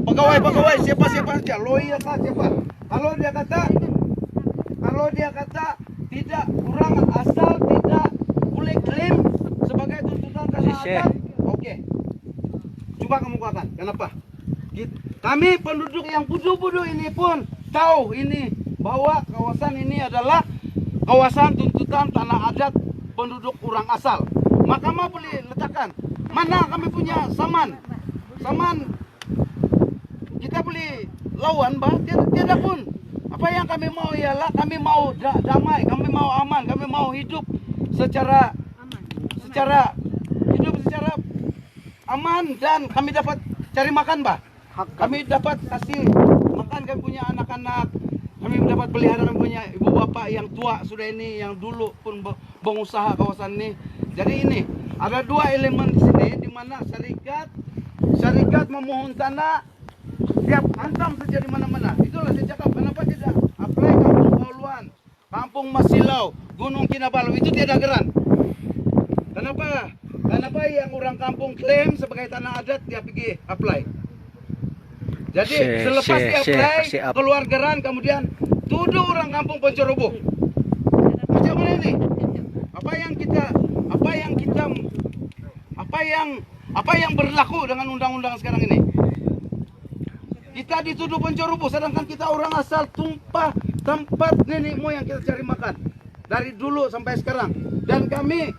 Pegawai siapa saja, lawyer kah siapa? Kalau dia kata tidak, orang asal tidak boleh klaim sebagai tuntutan tanah adat. Oke. Coba kamu katakan, kenapa? Kami penduduk yang bodoh-bodoh ini pun tahu ini bahwa kawasan ini adalah kawasan tuntutan tanah adat penduduk orang asal. Mahkamah boleh letakkan mana kami punya saman kita boleh lawan, bah tiada pun. Apa yang kami mau ialah kami mau damai, kami mau aman, kami mau hidup secara aman dan kami dapat cari makan, bah. Kami dapat kasih makan kami punya anak-anak, kami dapat pelihara kami punya ibu bapak yang tua sudah ini, yang dulu pun pengusaha kawasan ini. Jadi ini ada dua elemen di sini di mana syarikat memohon tanah, dia hantam saja di mana-mana. Itulah saya cakap, kenapa tidak apply Kampung Bauluan, Kampung Masilau, Gunung Kinabalu itu tiada geran. Kenapa yang orang kampung klaim sebagai tanah adat dia pergi apply? Jadi selepas dia apply keluar geran, kemudian tuduh orang kampung penceroboh. Macam mana ini? Apa yang berlaku dengan undang-undang sekarang ini? Kita dituduh penceroboh, sedangkan kita orang asal tumpah tempat nenek moyang kita cari makan dari dulu sampai sekarang. Dan kami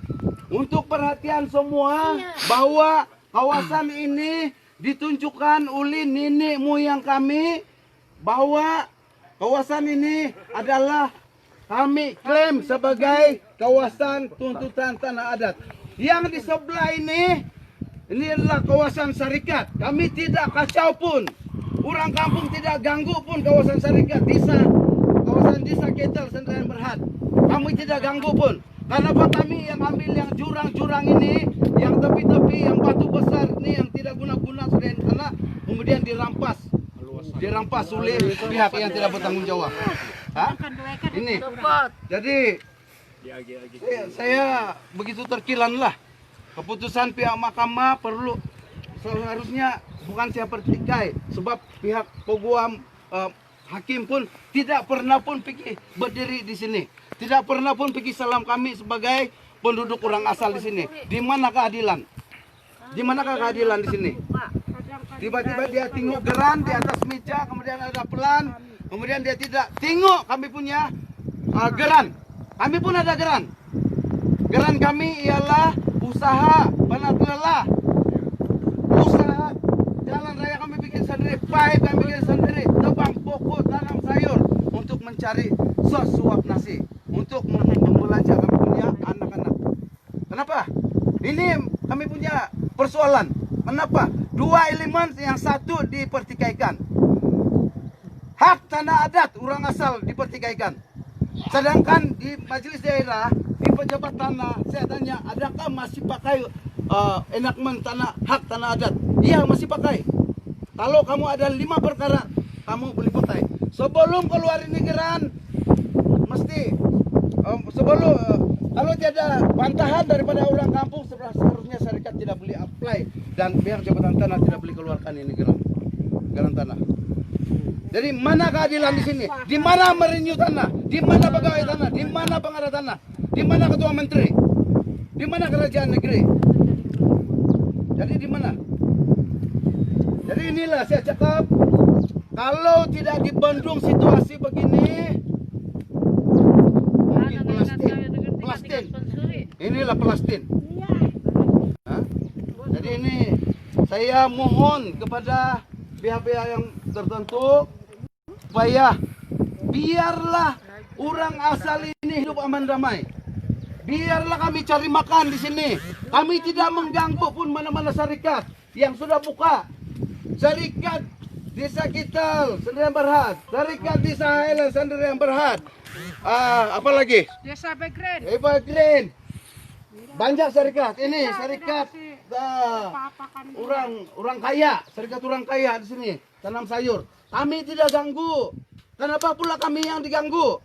untuk perhatian semua bahwa kawasan ini ditunjukkan oleh nenek moyang kami bahwa kawasan ini adalah kami klaim sebagai kawasan tuntutan tanah adat. Yang di sebelah ini adalah kawasan syarikat. Kami tidak kacau pun. Orang kampung tidak ganggu pun kawasan syarikat. Kawasan desa Ketel Sendirian Berhad. Kami tidak ganggu pun. Kenapa kami yang ambil yang jurang-jurang ini, yang tepi-tepi, yang batu besar ini, yang tidak guna-guna selain tanah, kemudian dirampas oleh pihak yang tidak bertanggung jawab. Ini. Jadi saya begitu terkilanlah. Keputusan pihak mahkamah seharusnya bukan saya pertikai, sebab pihak peguam hakim pun tidak pernah pun pergi berdiri di sini. Tidak pernah pun pergi salam kami sebagai penduduk orang asal di sini. Di mana keadilan? Di manakah keadilan di sini? Tiba-tiba dia tengok geran di atas meja, kemudian ada pelan, kemudian dia tidak tengok kami punya geran. Kami pun ada geran. Geran kami ialah usaha Banat Lelah. Usaha jalan raya kami bikin sendiri, pipe kami bikin sendiri, tebang pokok, tanam sayur untuk mencari sesuap nasi, untuk membelanja kami punya anak-anak. Kenapa? Ini kami punya persoalan. Kenapa? Dua elemen, yang satu dipertikaikan. Hak tanah adat orang asal dipertikaikan. Sedangkan di majelis daerah, di pejabat tanah, saya tanya, adakah masih pakai enakmen hak tanah adat? Iya, masih pakai. Kalau kamu ada 5 perkara, kamu boleh pakai. Sebelum keluar ini geran, mesti kalau tiada bantahan daripada orang kampung, seharusnya syarikat tidak boleh apply dan pihak jabatan tanah tidak boleh keluarkan ini geran tanah. Jadi mana keadilan di sini? Di mana merenew tanah? Di mana pegawai tanah? Di mana pengarah tanah? Di mana ketua menteri? Di mana kerajaan negeri? Jadi di mana? Jadi inilah saya cakap, kalau tidak dibendung situasi begini, mungkin Palestin. Inilah Palestin. Jadi ini saya mohon kepada pihak-pihak yang tertentu supaya biarlah orang asal ini hidup aman damai. Biarlah kami cari makan di sini. Kami tidak mengganggu pun mana-mana syarikat yang sudah buka. Syarikat Desa Kital Sendirian Berhad, syarikat Desa Highland Sendirian Berhad. Apa lagi? Desa Bagren. Bagren. Banyak syarikat. Ini syarikat orang kaya, syarikat orang kaya di sini tanam sayur. Kami tidak ganggu. Kenapa pula kami yang diganggu?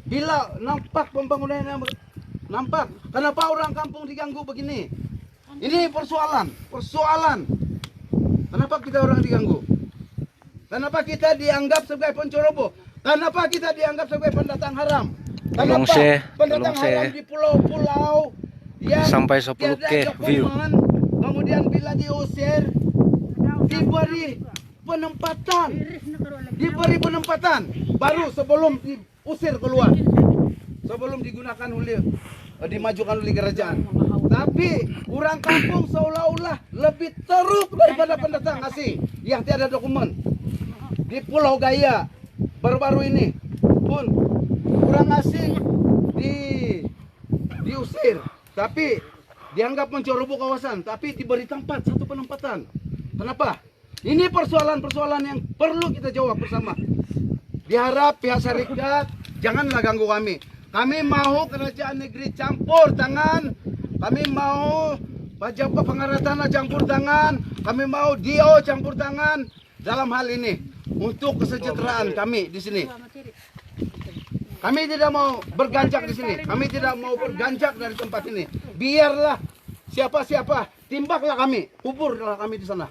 Bila nampak pembangunan yang nampak, kenapa orang kampung diganggu begini? Ini persoalan. Kenapa kita orang diganggu? Kenapa kita dianggap sebagai penceroboh? Kenapa kita dianggap sebagai pendatang haram? Tolong Kenapa share, pendatang tolong haram share. di pulau-pulau yang Sampai 10K tiada view. dokumen, kemudian bila diusir diberi penempatan, baru sebelum diusir keluar, sebelum digunakan oleh dimajukan oleh kerajaan. Tapi orang kampung seolah-olah lebih teruk daripada pendatang asing yang tiada dokumen. Di Pulau Gaya baru-baru ini pun orang asing diusir, tapi dianggap menceroboh kawasan, tapi diberi tempat satu penempatan. Kenapa? Ini persoalan-persoalan yang perlu kita jawab bersama. Diharap pihak syarikat janganlah ganggu kami. Kami mau kerajaan negeri campur tangan. Kami mau pejabat pengarah tanah campur tangan. Kami mau DO campur tangan dalam hal ini untuk kesejahteraan kami di sini. Kami tidak mau berganjak di sini. Kami tidak mau berganjak dari tempat ini. Biarlah siapa-siapa timbaklah kami, kuburlah kami di sana.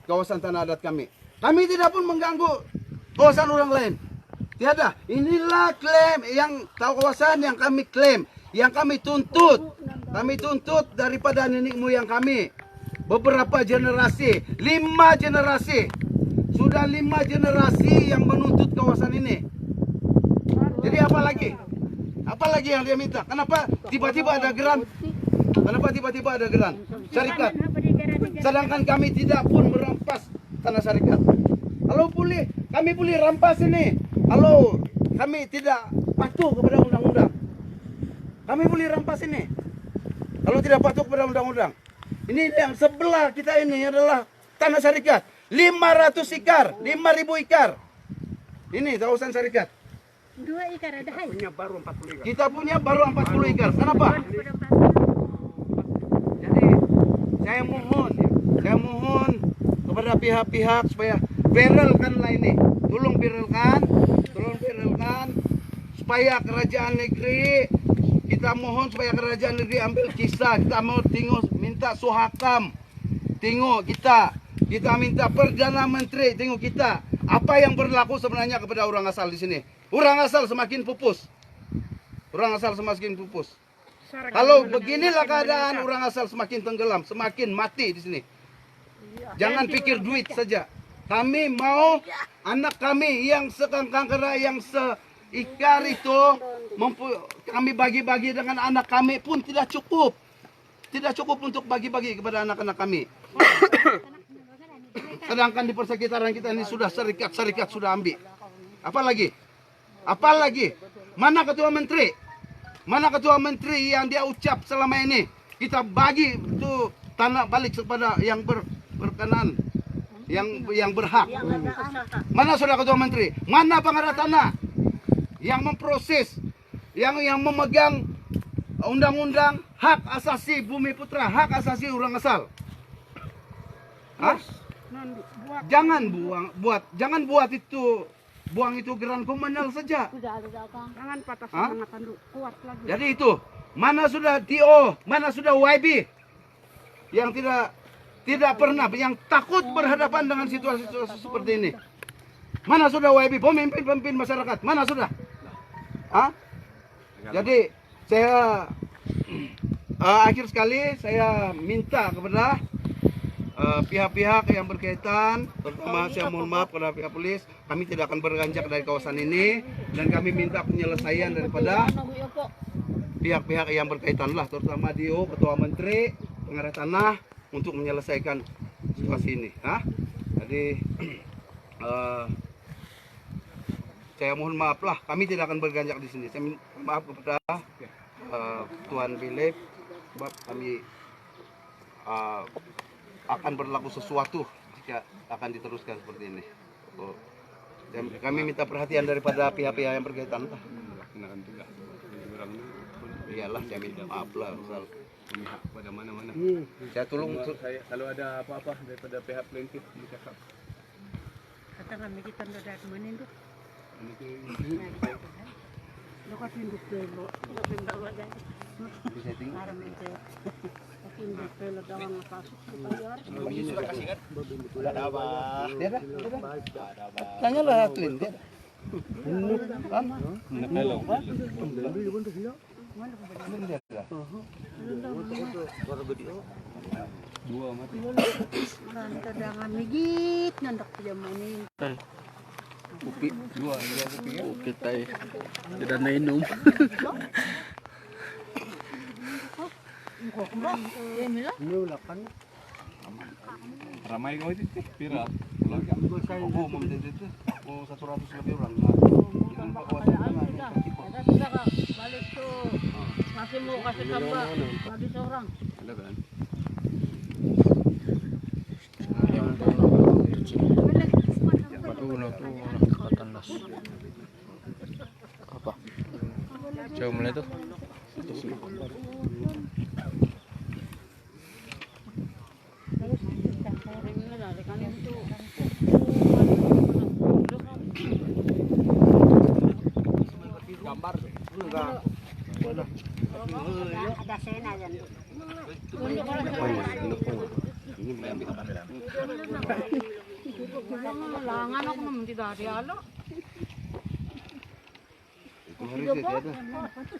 Kawasan tanah adat kami. Kami tidak pun mengganggu kawasan orang lain. Tiada. Inilah klaim yang kawasan yang kami klaim, yang kami tuntut. Kami tuntut daripada nenek moyang kami. Beberapa generasi, 5 generasi. Sudah 5 generasi yang menuntut kawasan ini. Jadi apa lagi? Apa lagi yang dia minta? Kenapa tiba-tiba ada geran? Kenapa tiba-tiba ada geran? Syarikat. Sedangkan kami tidak pun merampas tanah syarikat. Kalau boleh, kami boleh rampas ini. Kalau kami tidak patuh kepada undang-undang, kami boleh rampas ini. Kalau tidak patuh kepada undang-undang. Ini yang sebelah kita ini adalah tanah syarikat. 500 ikar, 5.000 ikar. Ini kawasan syarikat. 2 ikar ada hai. Punya baru 40 ikar. Kita punya baru 40 ikar. Kenapa? Jadi saya mohon kepada pihak-pihak supaya viralkanlah ini. Tolong viralkan supaya kerajaan negeri, kita mohon supaya kerajaan negeri ambil kisah. Kita mau tengok, minta Suhakam tengok kita minta Perdana Menteri tengok kita apa yang berlaku sebenarnya kepada orang asal di sini. Orang asal semakin pupus. Kalau beginilah keadaan, orang asal semakin tenggelam, semakin mati di sini. Jangan pikir duit saja. Kami mau anak kami yang sekangkangkera, yang seikar itu, kami bagi-bagi dengan anak kami pun tidak cukup. Tidak cukup untuk bagi-bagi kepada anak-anak kami. Sedangkan di persekitaran kita ini sudah syarikat sudah ambil. Apalagi? Mana ketua menteri? Mana ketua menteri yang dia ucap selama ini? Kita bagi itu tanah balik kepada yang berkenan, yang berhak. Mana saudara ketua menteri? Mana pengarah tanah yang memproses, yang memegang undang-undang hak asasi bumi putra, hak asasi orang asal? Hah? Jangan buat itu, buang itu geran komunal saja. Jangan patah semangat dulu, kuat lagi. Jadi itu, mana sudah DO, mana sudah YB yang tidak pernah, yang takut berhadapan dengan situasi-situasi seperti ini. Mana sudah YB, pemimpin masyarakat, mana sudah? Hah? Jadi saya akhir sekali saya minta kepada pihak-pihak yang berkaitan, terutama saya mohon maaf kepada pihak polis, kami tidak akan berganjak dari kawasan ini dan kami minta penyelesaian daripada pihak-pihak yang berkaitan lah, terutama DO, ketua menteri, pengarah tanah untuk menyelesaikan situasi ini. Jadi saya mohon maaf lah, kami tidak akan berganjak di sini. Saya minta maaf kepada Tuan Bilip sebab kami akan berlaku sesuatu jika akan diteruskan seperti ini. Dan kami minta perhatian daripada pihak-pihak yang berkaitan. Iyalah, saya minta maaf lah misal Pihak pada mana-mana. saya tolong Saya kalau ada apa-apa daripada pihak plaintiff dicakap. Katakan kita ndak manin tuh. Ini ke Lo kasih dulu. Lo pindah aja. bisa tinggal. Para mencet. Hindi pala daw ang napasok sa bayar. Dia dah. Tanyalah Atlin dia. Kan? Dia dah. Ranta daw nga migit. Nandak pa dyan manin. Kopi. Dua kopi ya. Oke tay. Tidak nainom. Ramai kau itu pira. Keluarga. Oh, memang itu. Oh, 100 lebih orang. Jangan bawa Ada sudah ka. Balik to. Masih mau kasih tambah. Habis orang. Ada kan? Tandas. Apa? Coba mulai tuh. gambar. Enggak. Ada sena yan. Langan ako naman di dari alo. Kemarin tiada.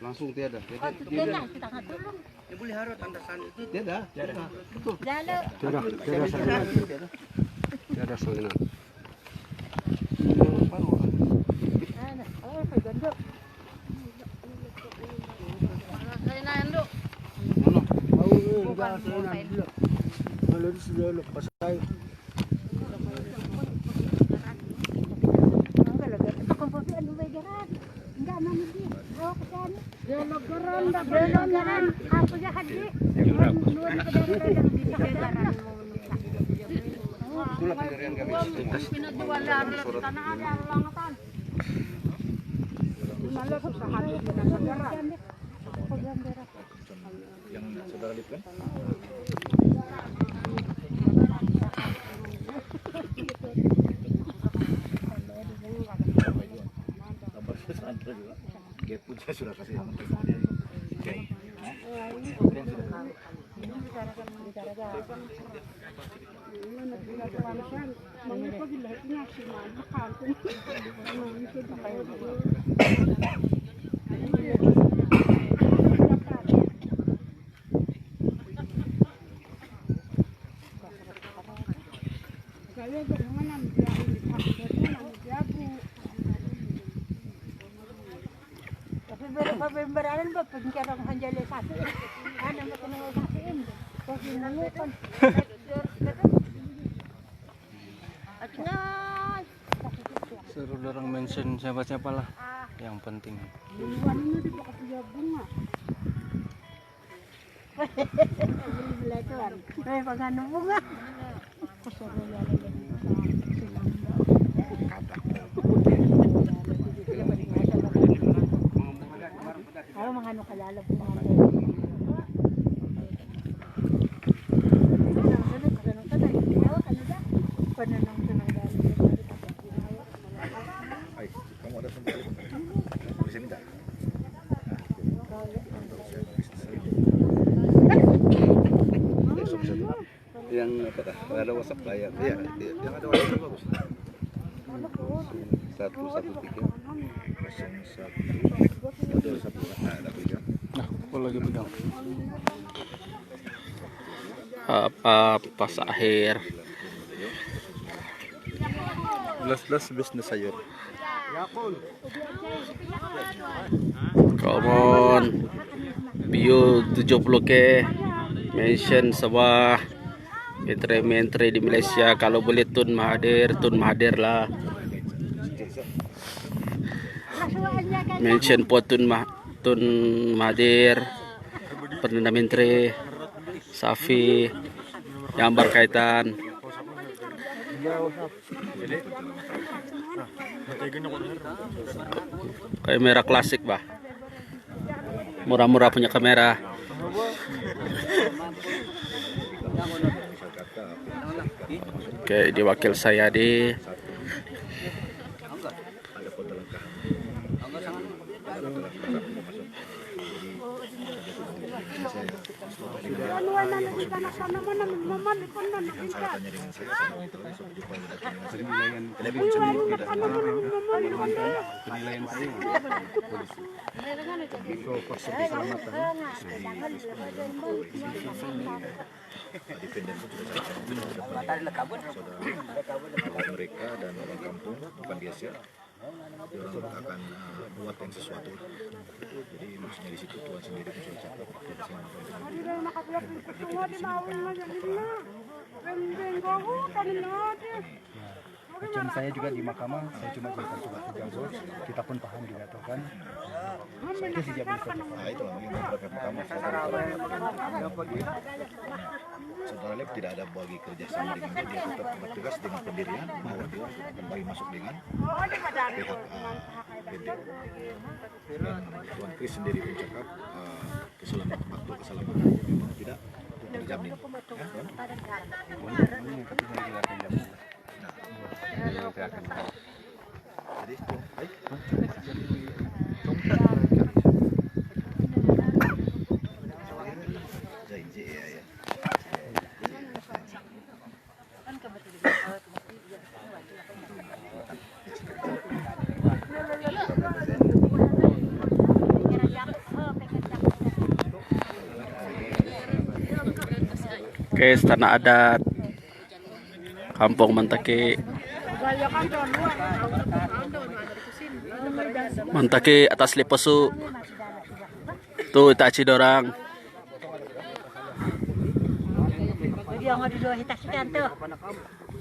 Langsung tiada. Kena kita katulong. Tiada. Betul. Lalo. Ada salinan. Baru. Oh, paganda. Saya na yan do. Ano? Bukan profile. Itulah pendirian kami. Yang saudara lihat kan? Gap pun saya sudah kasih yang Pemberan ba pagkarang hanjale satu. Ano mo tinawag sa akin? Kasi nangukan. At nga. Suruh orang mention siapa-siapa lah. Yang penting. Ano na di ba kasi bunga? Bili tuan. Ay pagano bunga. Kusoro lalagyan. Ayaw mga ano kalala po mga Hai, kamu ada sendiri? Bisa minta? Yang apa dah? Ada WhatsApp lah ya. Iya, yang ada WhatsApp bagus. 113 ada tiga. Nah, aku lagi pegang. Apa pas akhir. Belas bisnis sayur. Come on. View 70k. Mention sebuah menteri di Malaysia. Kalau boleh Tun Mahathir lah. Mention po Tun Mahathir, Perdana Menteri, Safi, yang berkaitan. Kamera klasik bah, murah-murah punya kamera. Oke, di wakil saya di Persyaratannya dengan saya itu supaya lebih tidak penilaian saya polisi. So faktor keselamatan defender pun sudah saudara mereka dan orang kampung bukan biasa orang akan buat yang sesuatu, jadi maksudnya di situ Tuhan sendiri pun sudah cakap Macam saya juga di mahkamah, saya cuma berikan tugas bos, kita pun paham juga tuh kan. Itu sih jadi nah itu memang beberapa mahkamah saudara Lep tidak ada bagi kerjasama dengan dia tetap bertugas dengan pendirian bahwa dia akan bagi masuk dengan pihak BD dan Tuan Kris sendiri pun cakap keselamatan faktor keselamatan memang tidak terjamin ya Tuan? Jadi baik ya. Oke, tanah adat Kampung Mantaki. Mantaki atas Liposu. Tuh Itachi dorang.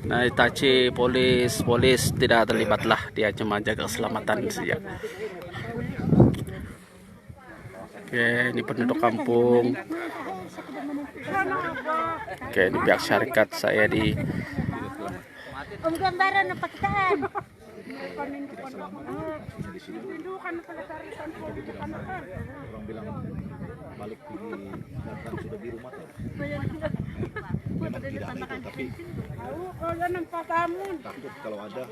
Nah, Itachi polis tidak terlibat lah, dia cuma jaga keselamatan saja. Oke, ini penduduk kampung. Oke, ini pihak syarikat saya di gambaran apa kitaan? Orang bilang balik di datang sudah biru mata. Memang tidak itu, tapi takut kalau ada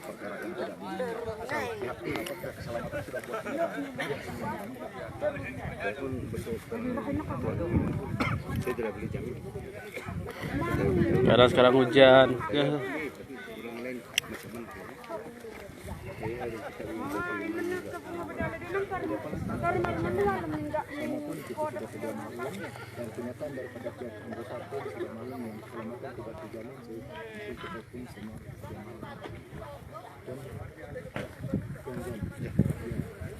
perkara yang tidak di apakah keselamatan sudah buat saya pun betul saya tidak beli jamin karena sekarang hujan. orang lain macam mana maupun kita sudah sedia malam dan kenyataan daripada pihak anggota di sedia malam yang keselamatan tidak terjamin sehingga kita pun semua sedia malam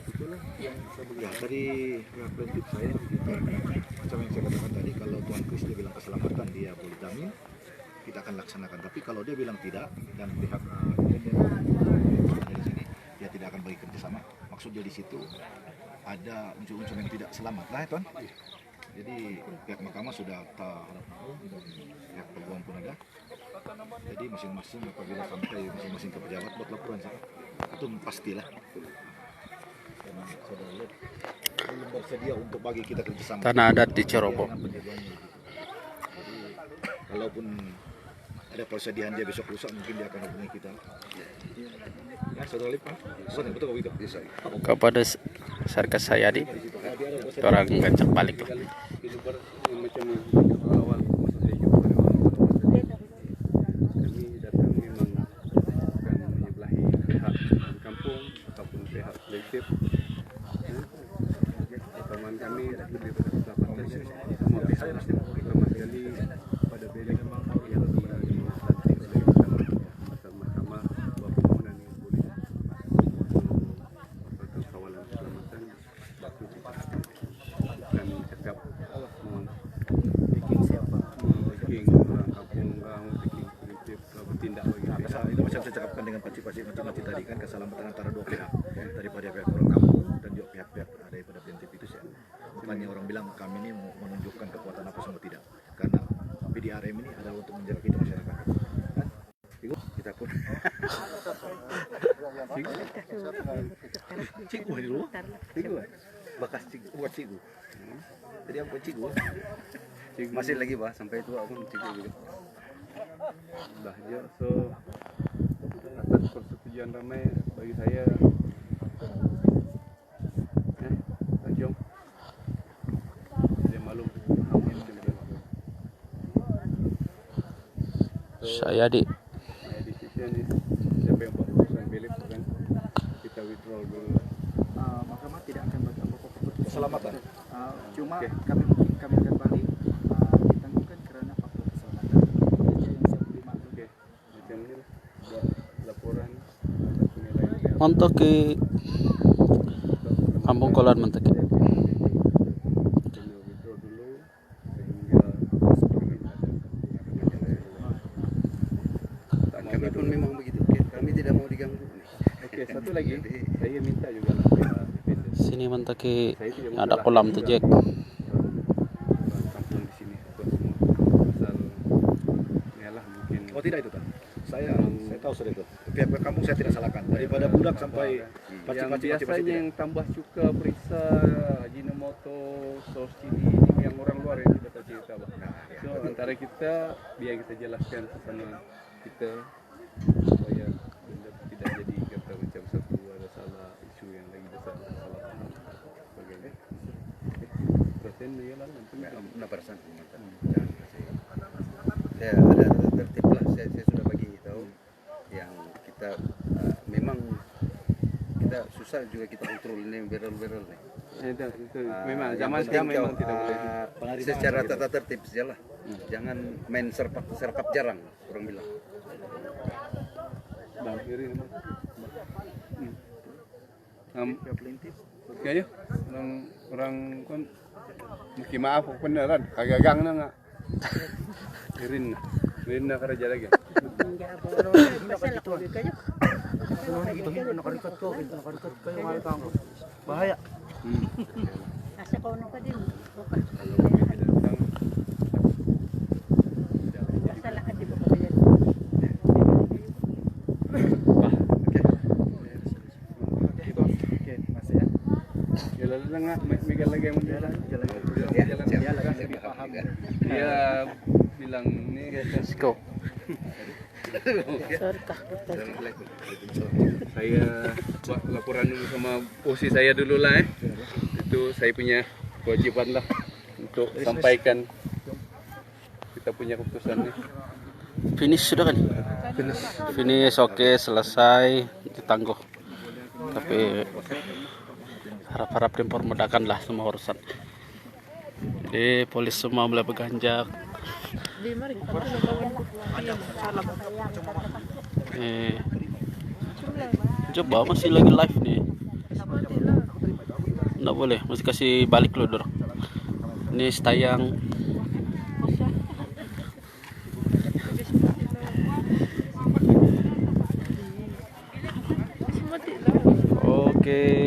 itulah yang saya bilang tadi prinsip saya gitu. Macam yang saya katakan tadi, kalau Tuan Kris dia bilang keselamatan dia boleh jamin, kita akan laksanakan. Tapi kalau dia bilang tidak dan pihak dari sini dia tidak akan bagi kerjasama, maksudnya di situ ada unsur-unsur yang tidak selamat lah, Tuan. Jadi pihak mahkamah sudah harap maklum dan pihak peguam pun ada. Jadi masing-masing apabila sampai masing-masing ke pejabat buat laporan saya, itu pastilah. Karena saudara lihat belum bersedia untuk bagi kita kerjasama. Tanah adat di Ceroboh. Jadi kalaupun ada persediaan dia besok lusa mungkin dia akan hubungi kita. Ya saudara lihat, bukan betul begitu. Kepada syarikat saya di orang ngajak balik lah. Macam awal masa saya jumpa dengan kami datang memang bukan menyebelahi pihak kampung ataupun pihak kolektif. Pertemuan kami lebih berkeselamatan semua pihak, terutama sekali pada beli yang dilatih oleh pasal mahkamah buat permohonan yang boleh untuk kawalan keselamatan waktu dan cakap bikin orang kampung orang bikin kolektif bertindak bagi Itu macam saya cakapkan dengan pakcik-pakcik macam-macam tadi kan, keselamatan antara dua pihak daripada pihak orang kampung dan juga pihak-pihak daripada BNTP itu saya. Bukannya orang bilang kami ini mau menunjukkan kekuatan apa semua, tidak. Karena PDRM ini adalah untuk menjaga kita masyarakat. Kan? Kita pun. Cikgu ini dulu. Cikgu. Bekas cikgu, buat cikgu. Jadi apa cikgu? Masih lagi bah sampai tua pun cikgu gitu. Bahaya. So atas persetujuan ramai bagi saya jom dia Yadi. Nah, di situ nih siapa yang buat keputusan beli kan kita withdraw dulu. Mahkamah tidak akan bertambah keputusan Keselamatan. Cuma Oke. kami akan balik ditangguhkan karena faktor keselamatan. Itu yang saya boleh maklum. Oke, macam ini lah buat laporan atas penilaian Untuk ke Kampung Kolan Mentaki. kita withdraw dulu sehingga Kami pun memang begitu. Kami tidak mau diganggu. Oke, satu lagi saya minta juga lah pihak independen. Sini Mentaki Saya tidak mau ada salah kolam tuh Jack. kampung di sini apa semua asal yalah mungkin Oh tidak itu kan? Saya tahu sudah itu. Pihak kampung saya tidak salahkan. Daripada budak sampai yang pacik-pacik biasanya yang tambah cuka perisa Ajinomoto saus cili ini yang orang luar yang tidak tahu cerita bah. So antara kita biar kita jelaskan sama kita supaya benda tidak jadi kata macam satu ada salah isu yang lagi besar salah paham sebagainya. Persen dia lah nanti Ya ada tertib lah. Saya sudah bagi tahu yang kita memang kita susah juga kita kontrol ini barrel nih. itu memang Yang zaman penting sekarang memang kau, tidak boleh. secara tata tertib sajalah. Jangan main serkap jarang orang bilang. Bang kiri memang. Kayaknya orang kan mungkin maaf aku beneran kagak gang na nga. Rin na kerja lagi. Nakarikat ko kayo mga tangko. Bahaya. Nasa kono ka din. Bukas. Kalau kami datang Masalah di bawah kaya. Oke, Mas ya. jalan lang nga Miguel lagi yang jalan. Paham. Dia bilang ini Let's go. saya buat laporan dulu sama posisi saya dulu lah itu saya punya kewajiban lah untuk sampaikan kita punya keputusan nih. Finish sudah kan? Finish oke, selesai, ditangguh. Tapi harap-harap dipermudahkan lah semua urusan. Jadi polis semua mulai berganjak. Coba masih lagi live nih. Nggak boleh, masih kasih balik lo dong. Ini tayang. Oke.